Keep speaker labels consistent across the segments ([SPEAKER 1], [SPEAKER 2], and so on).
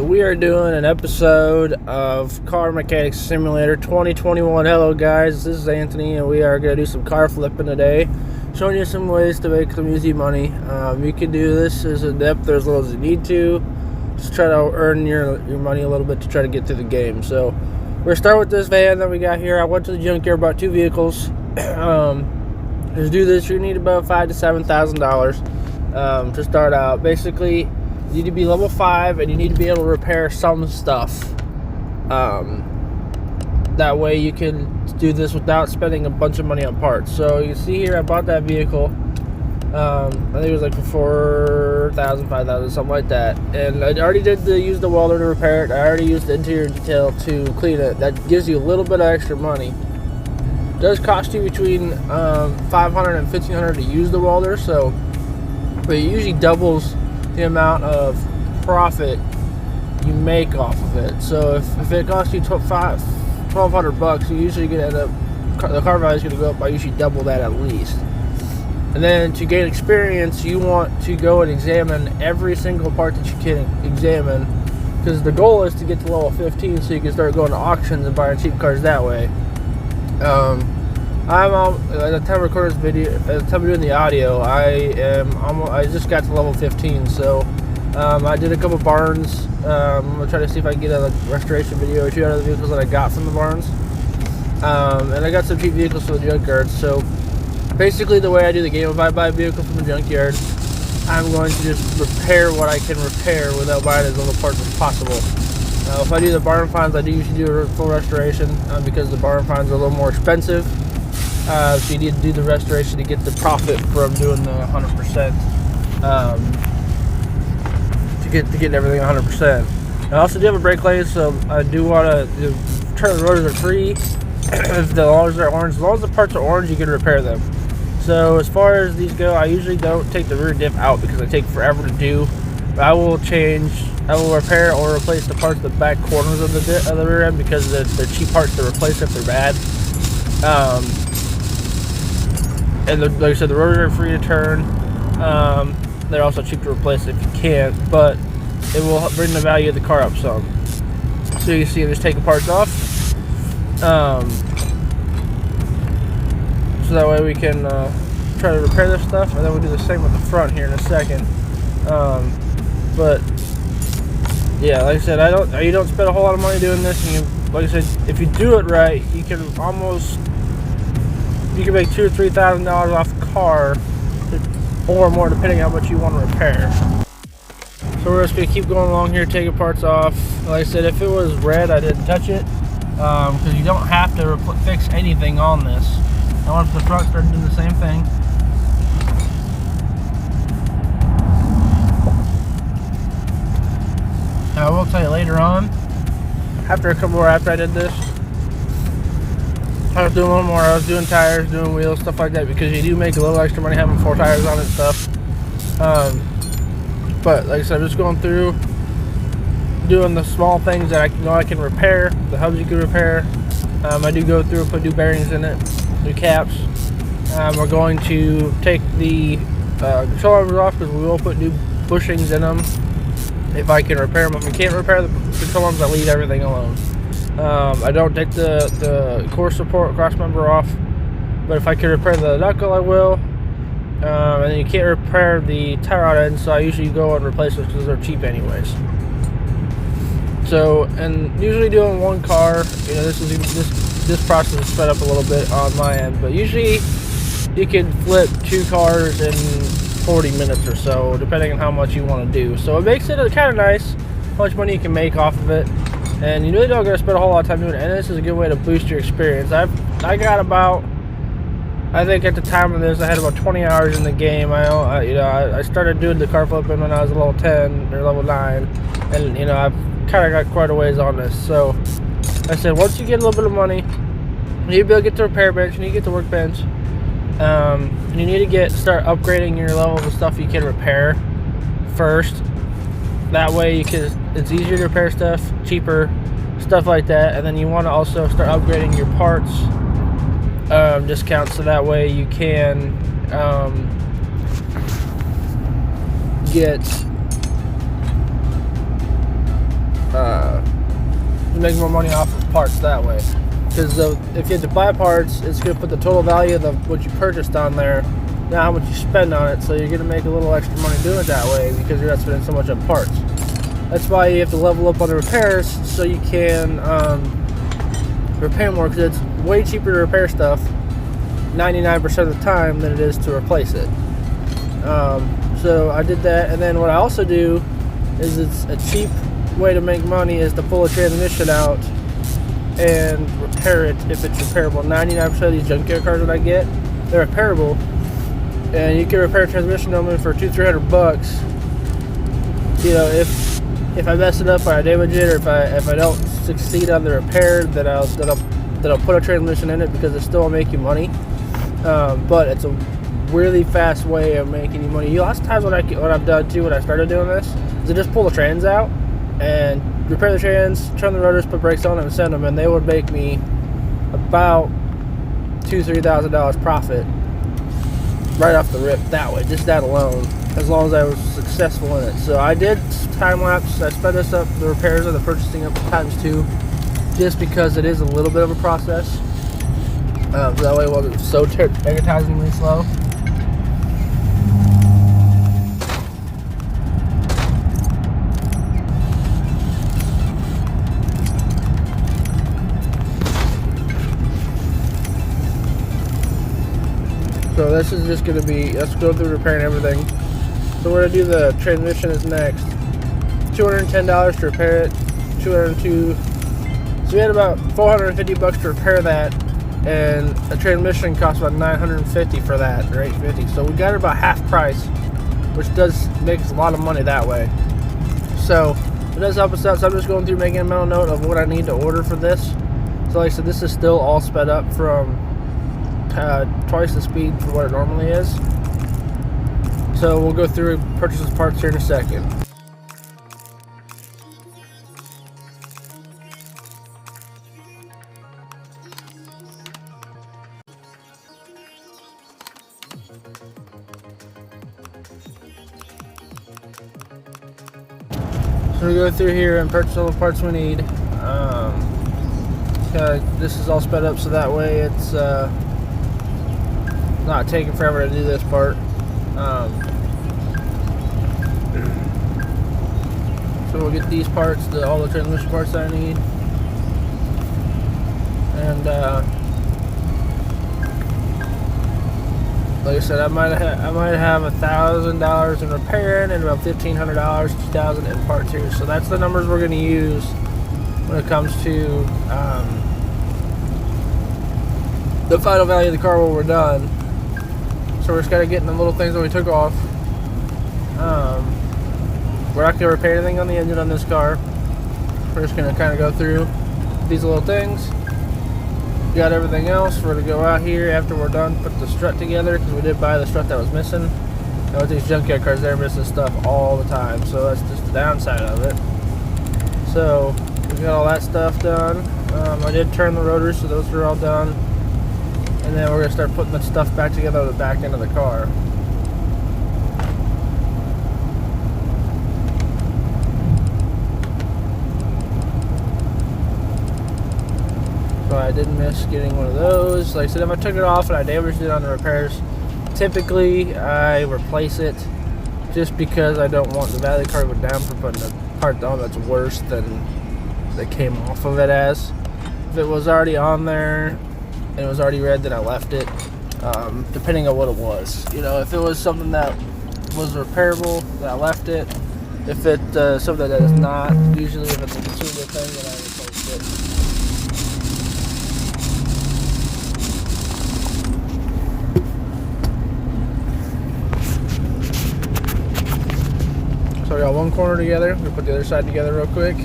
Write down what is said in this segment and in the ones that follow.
[SPEAKER 1] we are doing an episode of Car Mechanics Simulator 2021. Hello guys, this is Anthony and we are going to do some car flipping today, showing you some ways to make some easy money. You can do this as in depth or as little as you need to. Just try to earn your money a little bit to try to get through the game. So we're going to start with this van that we got here. I went to the junkyard, bought two vehicles. To do this, you need about $5,000 to $7,000 to start out. Basically, you need to be level 5 and you need to be able to repair some stuff. That way you can do this without spending a bunch of money on parts. So you can see here, I bought that vehicle. I think it was like for $4,000, $5,000, something like that. And I already did use the welder to repair it. I already used the interior detail to clean it. That gives you a little bit of extra money. It does cost you between $500 and $1,500 to use the welder, so but it usually doubles the amount of profit you make off of it. So if it costs you $1,200, you usually get the car value is going to go up by usually double that at least. And then to gain experience, you want to go and examine every single part that you can examine, because the goal is to get to level 15 so you can start going to auctions and buying cheap cars that way. At the time of recording this video, at the time of doing the audio, I just got to level 15, so I did a couple barns. I'm gonna try to see if I can get a restoration video or two out of the vehicles that I got from the barns, and I got some cheap vehicles from the junkyard. So basically, the way I do the game, if I buy a vehicle from the junkyard, I'm going to just repair what I can repair without buying as little parts as possible. If I do the barn finds, I do usually do a full restoration because the barn finds are a little more expensive. So you need to do the restoration to get the profit from doing the 100%. To get everything 100%. I also do have a brake lane, so I do want to turn the rotors are free. If the rotors are orange, as long as the parts are orange, you can repair them. So as far as these go, I usually don't take the rear diff out because they take forever to do. But I will repair or replace the parts of the back corners of the rear end because they're cheap parts to replace if they're bad. And like I said, the rotors are free to turn. They're also cheap to replace if you can't, but it will bring the value of the car up some. So you see, I'm just taking parts off. So that way we can try to repair this stuff, and then we'll do the same with the front here in a second. But yeah, like I said, you don't spend a whole lot of money doing this, and like I said, if you do it right, you can make $2,000 or $3,000 off the car, or more, depending on how much you want to repair. So we're just gonna keep going along here, taking parts off. Like I said, if it was red, I didn't touch it, because you don't have to fix anything on this. I want the front start doing the same thing. Now, I will tell you later on, after I did this, I was doing a little more. I was doing tires, doing wheels, stuff like that, because you do make a little extra money having 4 tires on it and stuff. But like I said, I'm just going through doing the small things that I know I can repair, the hubs you can repair. I do go through and put new bearings in it, new caps. We're going to take the control arms off because we will put new bushings in them if I can repair them. If we can't repair the control arms, I leave everything alone. I don't take the core support cross member off, but if I can repair the knuckle, I will. And then you can't repair the tie rod end, so I usually go and replace those because they're cheap anyways. So, and usually doing one car, you know, this process is sped up a little bit on my end, but usually you can flip 2 cars in 40 minutes or so, depending on how much you want to do. So it makes it kind of nice how much money you can make off of it. And you really don't got to spend a whole lot of time doing it. And this is a good way to boost your experience. I got about, I think at the time of this, I had about 20 hours in the game. I started doing the car flipping when I was level 10 or level 9, and you know, I've kind of got quite a ways on this. So I said, once you get a little bit of money, you need to be able to get the repair bench, you need to get the workbench. You need to start upgrading your levels of stuff you can repair first. That way it's easier to repair stuff, cheaper, stuff like that. And then you want to also start upgrading your parts discounts, so that way you can make more money off of parts that way. Because if you have to buy parts, it's going to put the total value of what you purchased on there, not how much you spend on it. So you're going to make a little extra money doing it that way because you're not spending so much on parts. That's why you have to level up on the repairs so you can repair more, because it's way cheaper to repair stuff 99% of the time than it is to replace it. So I did that, and then what I also do is, it's a cheap way to make money is to pull a transmission out and repair it if it's repairable. 99% of these junkyard cars that I get, they're repairable, and you can repair a transmission on them for $200-300. You know, if I mess it up or I damage it, or if I don't succeed on the repair, then I'll put a transmission in it, because it still will make you money. But it's a really fast way of making you money. Lots of times what I've done too when I started doing this is I just pull the trans out and repair the trans, turn the rotors, put brakes on them, and send them, and they would make me about $2,000-3,000 profit right off the rip that way, just that alone, as long as I was successful in it. So I did time lapse. I sped this up, the repairs and the purchasing up ×2, just because it is a little bit of a process. So that way it wasn't so agonizingly slow. So this is just going to be, let's go through repairing everything. So we're going to do the transmission is next. $210 to repair it, $202. So we had about $450 to repair that, and a transmission costs about $950 for that, or $850. So we got it about half price, which does make us a lot of money that way. So it does help us out. So I'm just going through making a mental note of what I need to order for this. So like I said, this is still all sped up from twice the speed for what it normally is. So we'll go through and purchase the parts here in a second. So we go through here and purchase all the parts we need. This is all sped up so that way it's not taking forever to do this part. So we'll get these parts, all the transmission parts that I need, and like I said, I might have $1,000 in repairing and about $1,500, $2,000 in parts here. So that's the numbers we're going to use when it comes to the final value of the car when we're done. So we're just got to get in the little things that we took off. We're not going to repair anything on the engine on this car. We're just going to kind of go through these little things. Got everything else. We're going to go out here after we're done, put the strut together, because we did buy the strut that was missing. Now with these junkyard cars, they're missing stuff all the time, so that's just the downside of it. So we got all that stuff done. I did turn the rotors, so those are all done. And then we're going to start putting the stuff back together on the back end of the car. So I did miss getting one of those. Like I said, if I took it off and I damaged it on the repairs, typically I replace it, just because I don't want the value of the car to go down for putting a part on that's worse than that came off of it as. If it was already on there and it was already red, then I left it, depending on what it was. You know, if it was something that was repairable, then I left it. If it's something that is not, usually if it's a consumable thing, then I replaced it. So we got one corner together. We'll put the other side together real quick.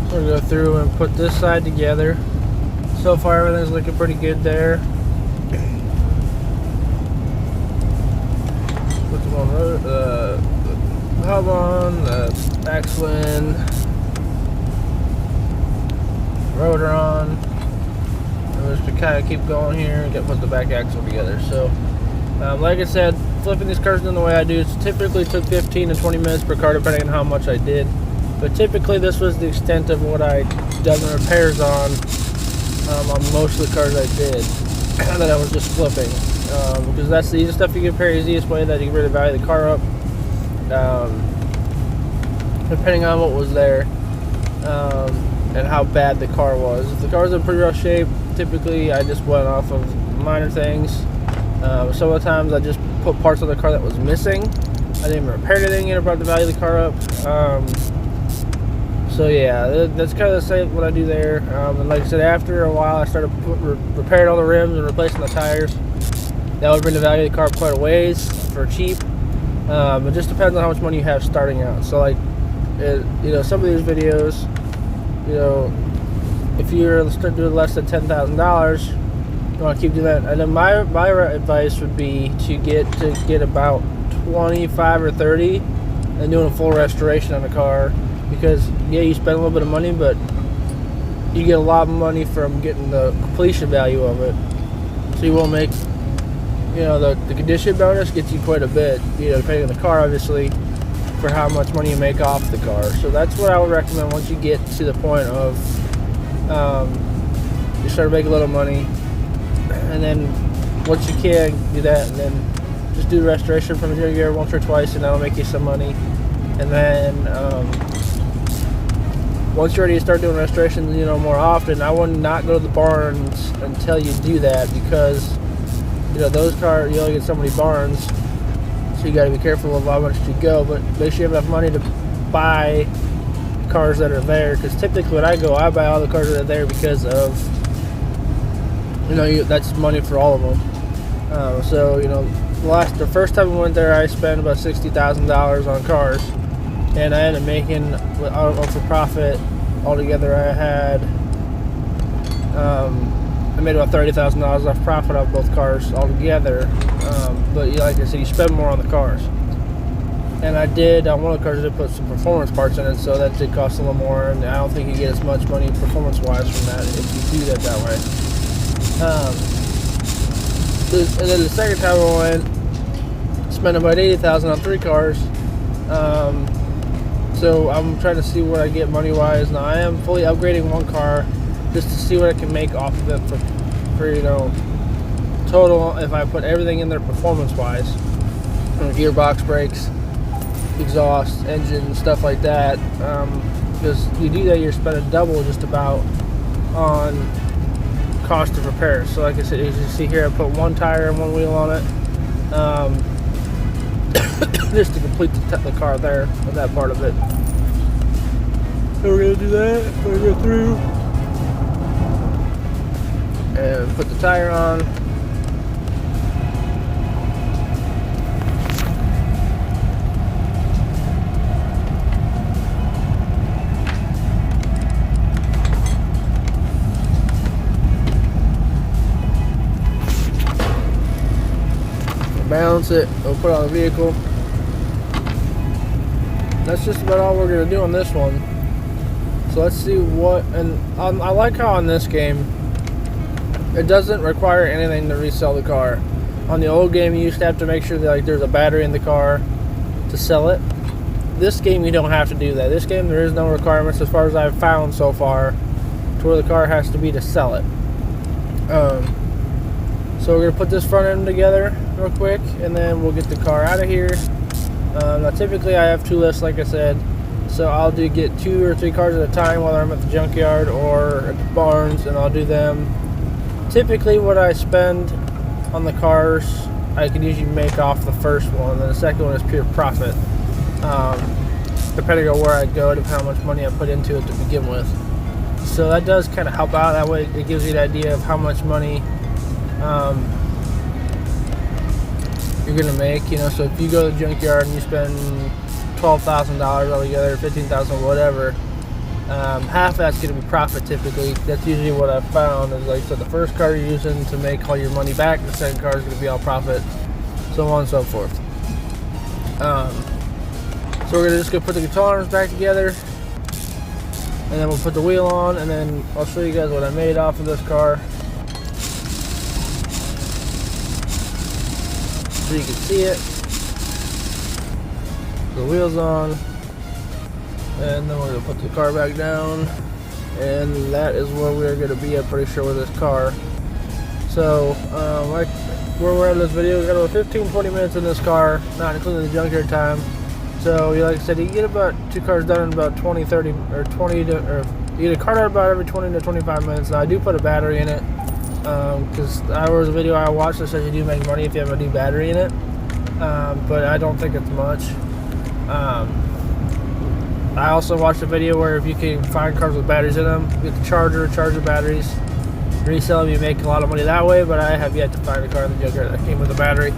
[SPEAKER 1] So we'll go through and put this side together. So far everything's looking pretty good there. Put the hub on, the axle in, rotor on. And we're just to kind of keep going here and put the back axle together. So Like I said, flipping these cars in the way I do, it typically took 15 to 20 minutes per car depending on how much I did. But typically this was the extent of what I done the repairs on most of the cars I did that I was just flipping. Because that's the easiest stuff you can repair, easiest way that you can really value the car up. Depending on what was there and how bad the car was. If the car was in pretty rough shape, typically I just went off of minor things. Some of the times I just put parts of the car that was missing. I didn't even repair anything, it brought the value of the car up. So yeah, that's kind of the same what I do there. And like I said, after a while I started repairing all the rims and replacing the tires. That would bring the value of the car up quite a ways for cheap. It just depends on how much money you have starting out. So like, some of these videos, if you're doing less than $10,000, you want to keep doing that. And then my advice would be to get about 25 or 30 and doing a full restoration on the car, because yeah, you spend a little bit of money, but you get a lot of money from getting the completion value of it. So you will make, the condition bonus gets you quite a bit, depending on the car, obviously, for how much money you make off the car. So that's what I would recommend once you get to the point of you start to make a little money, and then once you can do that, and then just do restoration from the junkyard once or twice, and that'll make you some money. And then once you're ready to start doing restorations, more often, I would not go to the barns until you do that, because those cars, you only get so many barns, so you got to be careful of how much you go, but make sure you have enough money to buy cars that are there, because typically when I go, I buy all the cars that are there because of, that's money for all of them. So, the first time we went there, I spent about $60,000 on cars, and I ended up making, for profit, altogether I made about $30,000 off profit off both cars altogether. But like I said, you spend more on the cars. And I did, on one of the cars, I did put some performance parts in it, so that did cost a little more, and I don't think you get as much money performance-wise from that if you do that way. And then the second time I went, spent about $80,000 on 3 cars. So I'm trying to see what I get money-wise. Now I am fully upgrading one car just to see what I can make off of it for total, if I put everything in there performance-wise, gearbox, brakes, exhaust, engine, stuff like that. Because you do that, you're spending double just about on cost of repairs. So like I said, as you see here, I put one tire and one wheel on it, just to complete the car there, and that part of it. So we're going to do that. We're going to go through and put the tire on. Balance it, we'll put it on the vehicle. That's just about all we're going to do on this one. So let's see what, and I like how on this game it doesn't require anything to resell the car. On the old game you used to have to make sure that there's a battery in the car to sell it. This game you don't have to do that. This game there is no requirements as far as I've found so far to where the car has to be to sell it. So we're going to put this front end together real quick, and then we'll get the car out of here. Now typically I have 2 lifts, like I said, so I'll get 2 or 3 cars at a time, whether I'm at the junkyard or at the barns, and I'll do them. Typically what I spend on the cars, I can usually make off the first one, and the second one is pure profit, depending on where I go, depending on how much money I put into it to begin with. So that does kind of help out. That way it gives you an idea of how much money you're gonna make, so if you go to the junkyard and you spend $12,000 altogether, $15,000, whatever, half that's gonna be profit typically. That's usually what I've found, is like, so the first car you're using to make all your money back, the second car is gonna be all profit, so on and so forth. So we're just gonna put the control arms back together, and then we'll put the wheel on, and then I'll show you guys what I made off of this car. so you can see it. The wheels on, and then we're gonna put the car back down, and that is where we're gonna be, I'm pretty sure, with this car. So like where we're at in this video, we got about 15-20 minutes in this car, not including the junkyard time. So like I said, you get about 2 cars done in about 20 to you get a car out about every 20 to 25 minutes. Now I do put a battery in it, because there was a video I watched that says you do make money if you have a new battery in it, but I don't think it's much. I also watched a video where if you can find cars with batteries in them, you get the charge the batteries, resell them, you make a lot of money that way, but I have yet to find a car in the junkyard that came with a battery.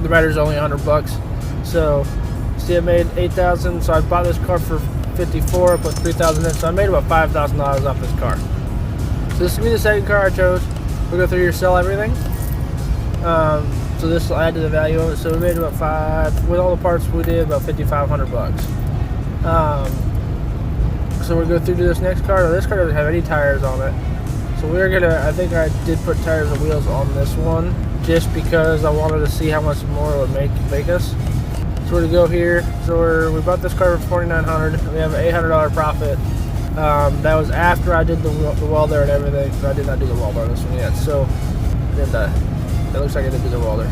[SPEAKER 1] The battery's only $100. So, see, I made $8,000, so I bought this car for $54, I put $3,000 in, so I made about $5,000 off this car. So this is going to be the second car I chose. We'll go through here, sell everything. So this will add to the value of it. So we made about with all the parts we did, about $5,500. So we'll go through to this next car. Now, this car doesn't have any tires on it. So we're gonna, I think I did put tires and wheels on this one, just because I wanted to see how much more it would make us. So we're gonna go here. So we bought this car for $4,900. We have an $800 profit. That was after I did the welder and everything. I did not do the welder on this one yet. So it looks like I did do the welder.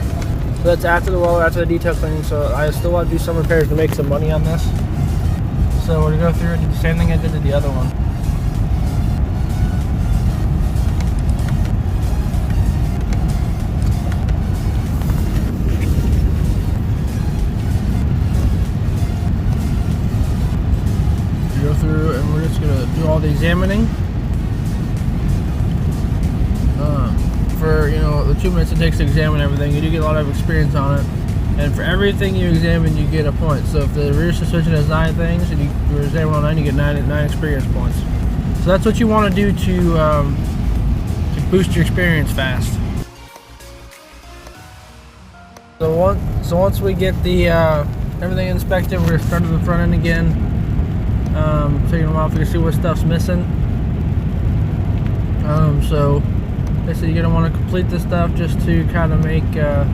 [SPEAKER 1] So that's after the welder, after the detail cleaning. So I still want to do some repairs to make some money on this. So we're gonna go through and do the same thing I did to the other one. Go through and we're just gonna do all the examining. For the 2 minutes it takes to examine everything, you do get a lot of experience on it. And for everything you examine, you get a point. So if the rear suspension has 9 things and you examine all 9, you get 9 experience points. So that's what you want to do to boost your experience fast. So once we get the everything inspected, we're gonna start at the front end again. Taking them off, you can see what stuff's missing. So basically, you're gonna want to complete this stuff just to kind of make a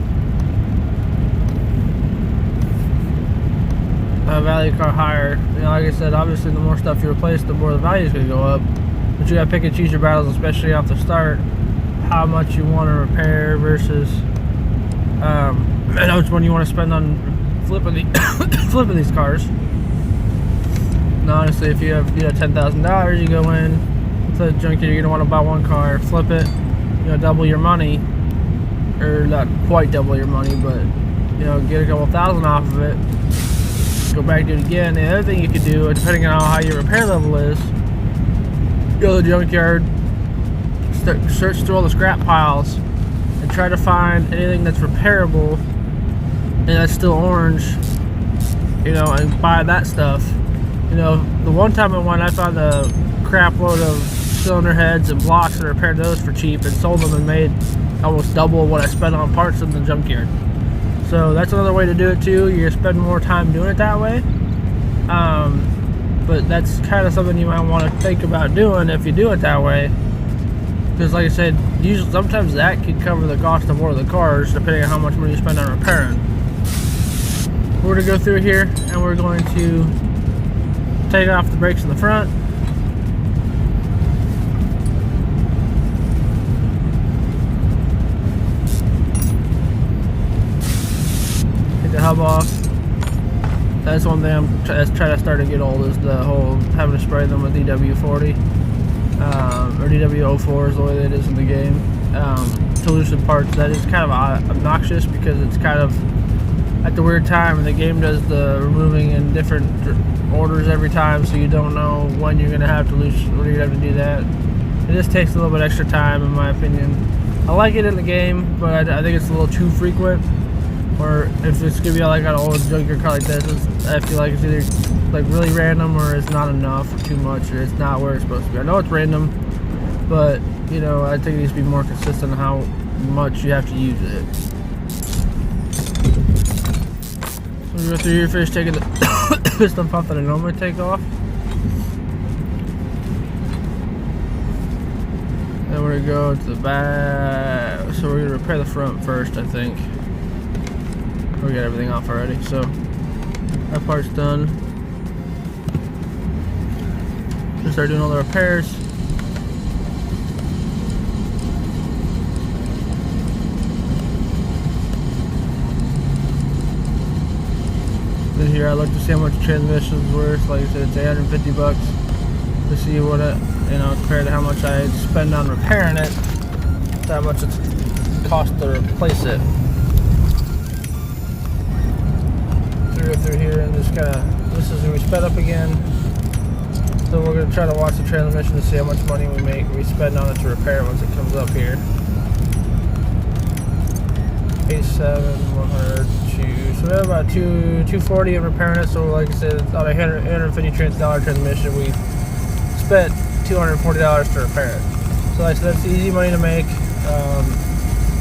[SPEAKER 1] value car higher. Like I said, obviously the more stuff you replace, the more the value is going to go up. But you got to pick and choose your battles, especially off the start, how much you want to repair versus how much money you want to spend on flipping these cars. Now, honestly, if you have $10,000, you go in to the junkyard, you're going to want to buy one car, flip it, double your money, or not quite double your money, but get a couple thousand off of it. Go back, do it again. The other thing you could do, depending on how your repair level is, go to the junkyard, search through all the scrap piles, and try to find anything that's repairable and that's still orange, and buy that stuff. The one time I went, I found a crap load of cylinder heads and blocks and repaired those for cheap and sold them and made almost double what I spent on parts in the junkyard. So that's another way to do it too. You spend more time doing it that way. But that's kind of something you might want to think about doing if you do it that way. Because like I said, usually sometimes that could cover the cost of one of the cars, depending on how much money you spend on repairing. We're going to go through here and we're going to take off the brakes in the front. The hub off. That's one thing I'm trying to start to get old, is the whole having to spray them with DW40 or DW04 is the way that it is in the game to loosen parts. That is kind of obnoxious because it's kind of at the weird time, and the game does the removing in different orders every time, so you don't know when you're gonna have to do that. It just takes a little bit extra time, in my opinion. I like it in the game, but I think it's a little too frequent. Or if it's gonna be like an old junkyard car like this, I feel like it's either like really random, or it's not enough, or too much, or it's not where it's supposed to be. I know it's random, but I think it needs to be more consistent on how much you have to use it. We go through here, finish taking the stuff off that I normally take off. Then we're gonna go to the back. So we're gonna repair the front first, I think. We got everything off already, so that part's done. Just start doing all the repairs. Then here I looked to see how much the transmission's worth. Like I said, it's 850 bucks to see what it, compared to how much I spend on repairing it, to how much it's cost to replace it. Through here and just kind of, this is where we sped up again. So we're going to try to watch the transmission to see how much money we spend on it to repair it once it comes up here. 87, 102. So we have about 240 in repairing it. So like I said, on a $150 transmission, we spent $240 to repair it. So like I said, that's easy money to make.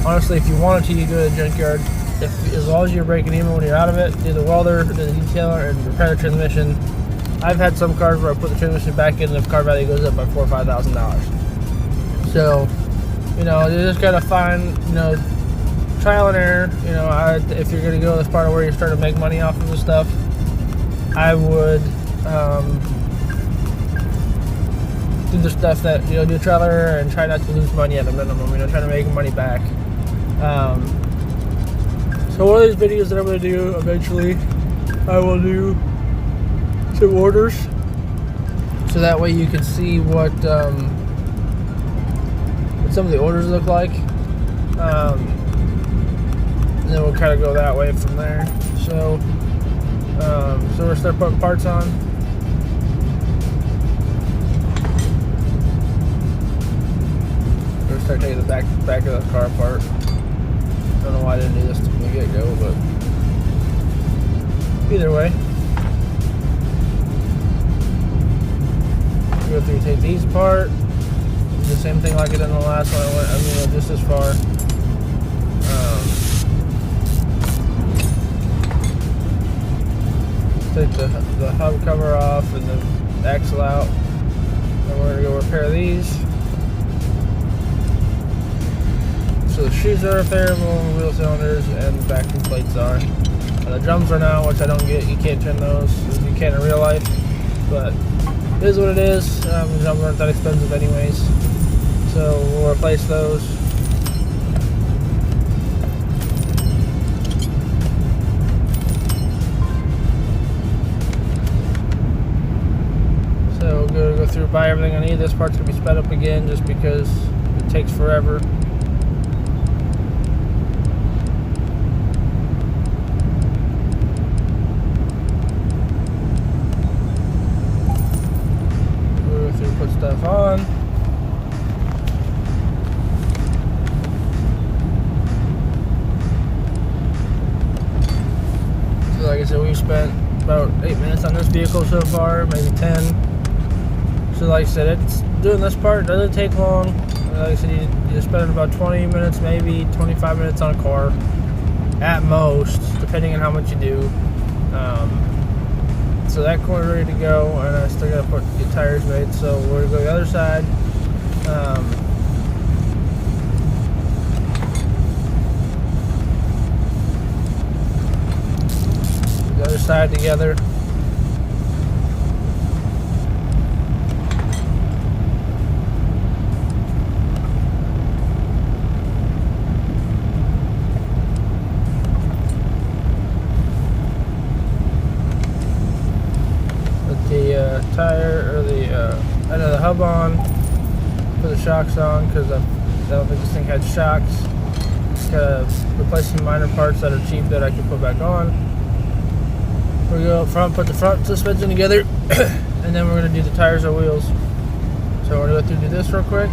[SPEAKER 1] Honestly, if you wanted to, you go to the junkyard. As long as you're breaking even when you're out of it, do the welder, do the detailer, and repair the transmission. I've had some cars where I put the transmission back in and the car value goes up by $4,000 or $5,000. So, you just gotta find, trial and error. If you're gonna go this part of where you're starting to make money off of the stuff, I would do the stuff that do trial and error and try not to lose money at a minimum. Try to make money back. So one of these videos that I'm going to do eventually, I will do some orders, so that way you can see what some of the orders look like, and then we'll kind of go that way from there. So we'll start putting parts on. We'll start taking the back of the car apart. I don't know why I didn't do this from the get-go, but either way, go through, take these apart, do the same thing like I did in the last one. I went just as far. Take the hub cover off and the axle out, and we're going to go repair these. So the shoes are repairable, wheel cylinders, and the vacuum plates are. The drums are now, which I don't get. You can't turn those as you can in real life, but it is what it is. The drums aren't that expensive anyways, so we'll replace those. So we'll go through, buy everything I need. This part's going to be sped up again just because it takes forever. Put stuff on. So like I said, we've spent about 8 minutes on this vehicle so far, maybe 10. So like I said, it's doing this part doesn't take long. Like I said, you spend about 20 minutes, maybe 25 minutes on a car at most, depending on how much you do. So that corner's ready to go, and I still gotta get tires made. So we're gonna go to the other side. The other side together. The tire, or the end of the hub on, put the shocks on, because I don't think this thing had shocks. Just gotta replace some minor parts that are cheap that I can put back on. We're gonna go up front, put the front suspension together, and then we're gonna do the tires or wheels. So we're gonna go through and do this real quick.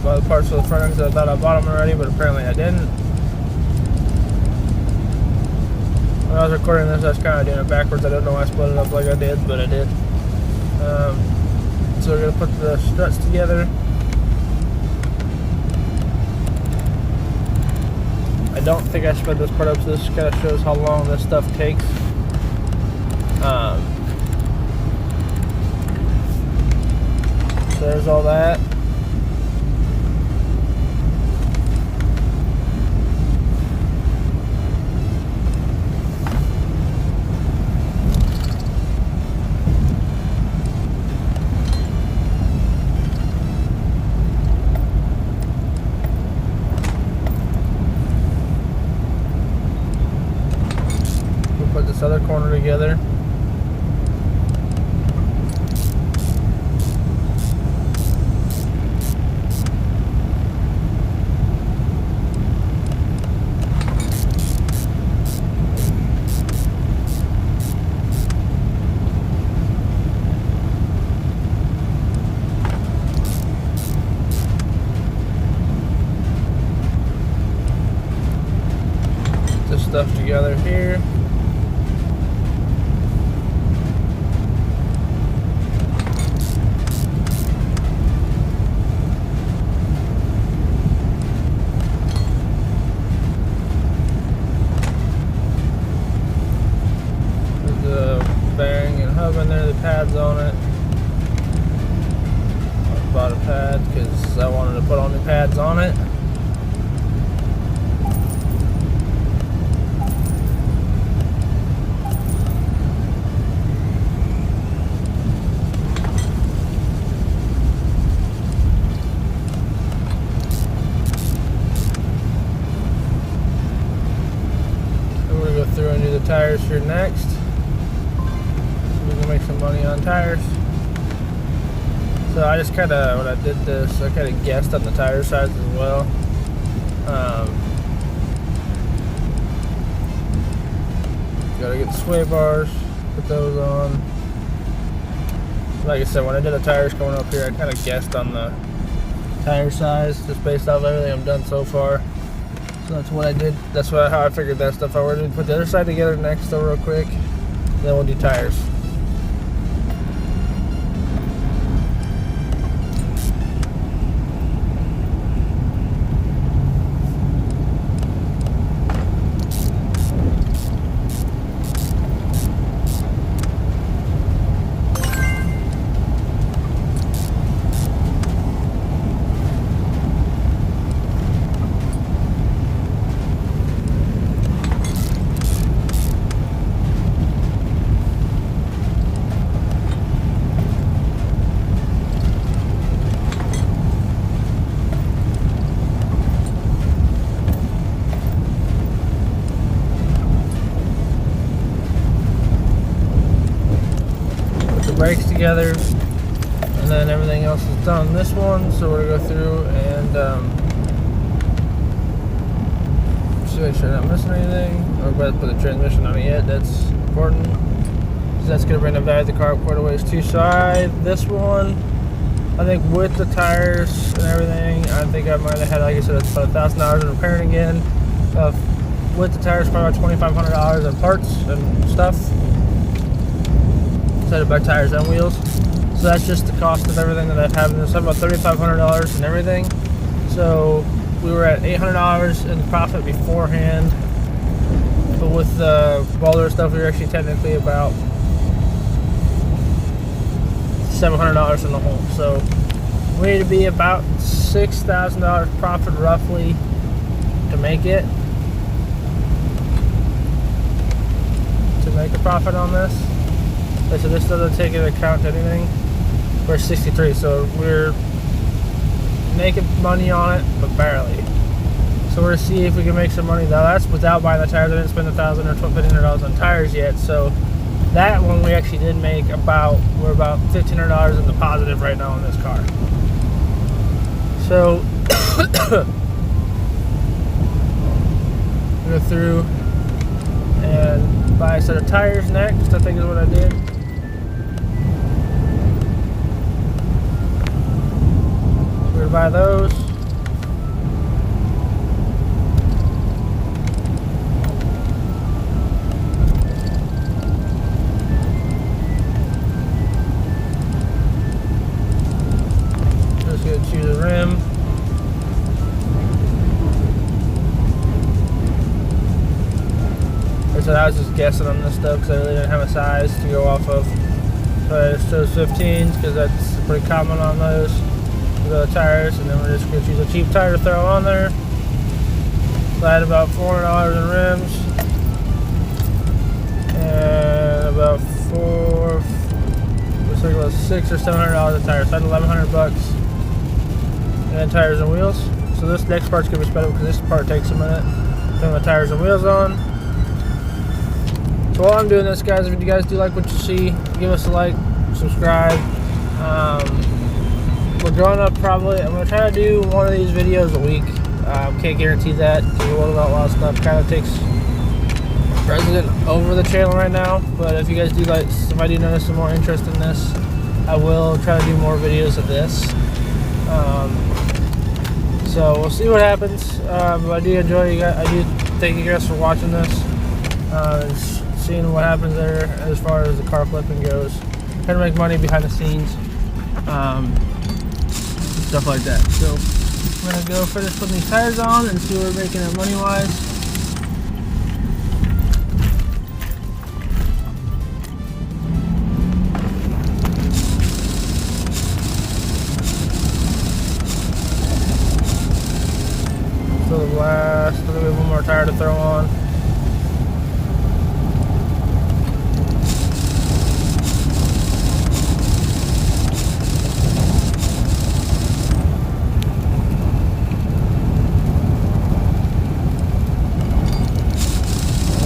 [SPEAKER 1] The parts of the front ends, I thought I bought them already, but apparently I didn't. When I was recording this, I was kind of doing it backwards. I don't know why I split it up like I did, but I did. So we're going to put the struts together. I don't think I sped this part up, so this kind of shows how long this stuff takes. So there's all that. We'll put this other corner together. Stuff together here. There's the bearing and hub in there, the pads on it. I bought a pad because I wanted to put all new pads on it. Through and do the tires here next. We can make some money on tires. So I just when I did this, I kind of guessed on the tire size as well. Gotta get the sway bars, put those on. Like I said, when I did the tires going up here, I kind of guessed on the tire size just based off everything I've done so far. So that's what I did. That's how I figured that stuff out. We're going to put the other side together next though real quick. Then we'll do tires. Brakes together, and then everything else is done on this one, so we're gonna go through and make sure I'm not missing anything. We're about to put the transmission on it yet. That's important because that's gonna bring the value of the car quite a ways too. So this one, I think with the tires and everything, I think I might have had, like I said, it's about $1,000 in repairing again. With the tires, probably about $2,500 in parts and stuff. To buy tires and wheels. So that's just the cost of everything that I've had in this. About $3,500 and everything. So we were at $800 in profit beforehand, but with the Boulder stuff, we were actually technically about $700 in the hole. So we need to be about $6,000 profit roughly to make it. To make a profit on this. So this doesn't take into account anything. We're 63, so we're making money on it, but barely. So we're gonna see if we can make some money. Now that's without buying the tires. I didn't spend $1,000 or $1,500 on tires yet. So that one we actually did make we're about $1,500 in the positive right now on this car. So go through and buy a set of tires next. I think is what I did. We're gonna buy those. Just gonna choose a rim. So I was just guessing on this stuff because I really didn't have a size to go off of. So I just chose 15s because that's pretty common on those, the tires. And then we're just going to choose a cheap tire to throw on there. So I had about $400 in rims, and about $600 or $700 in tires. So I had $1,100 in tires and wheels. So this next part's gonna be sped up because this part takes a minute. Putting the tires and wheels on. So while I'm doing this, guys, if you guys do like what you see, give us a like, subscribe. We're growing up probably. I'm gonna try to do one of these videos a week. Can't guarantee that because the World Outlaw stuff kind of takes precedent over the channel right now. But if you guys do like, if I do notice some more interest in this, I will try to do more videos of this. So we'll see what happens. But I do enjoy you guys. I do thank you guys for watching this, and seeing what happens there as far as the car flipping goes. Trying to make money behind the scenes, stuff like that. So I'm gonna go finish putting these tires on and see what we're making it money wise. So the last, we have one more tire to throw on.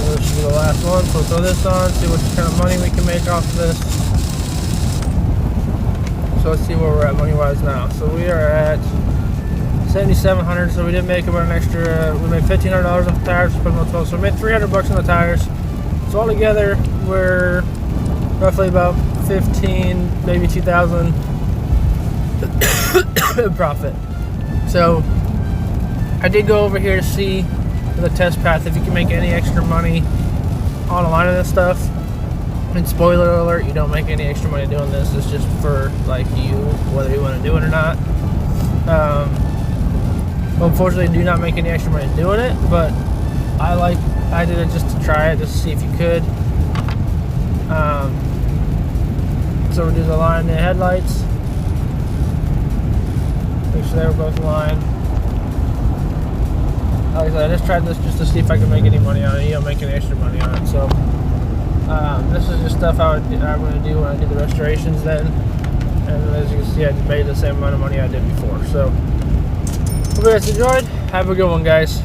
[SPEAKER 1] This should be the last one, so we'll throw this on, see what kind of money we can make off of this. So let's see where we're at money wise now. So we are at $7,700, so we didn't make about an extra. We made $1,500 on the tires, so we made $300 on the tires. So altogether, we're roughly about 15, maybe 2,000 in profit. So I did go over here to see the test path if you can make any extra money on a line of this stuff. And spoiler alert, you don't make any extra money doing this. It's just for like you, whether you want to do it or not. Unfortunately, do not make any extra money doing it, but I did it just to try it, just to see if you could. So we'll do the line in the headlights. Make sure they were both aligned. Like I said, I just tried this just to see if I could make any money on it. You don't make any extra money on it. So this is just stuff I'm going to do when I do the restorations then. And as you can see, I made the same amount of money I did before. So hope you guys enjoyed. Have a good one, guys.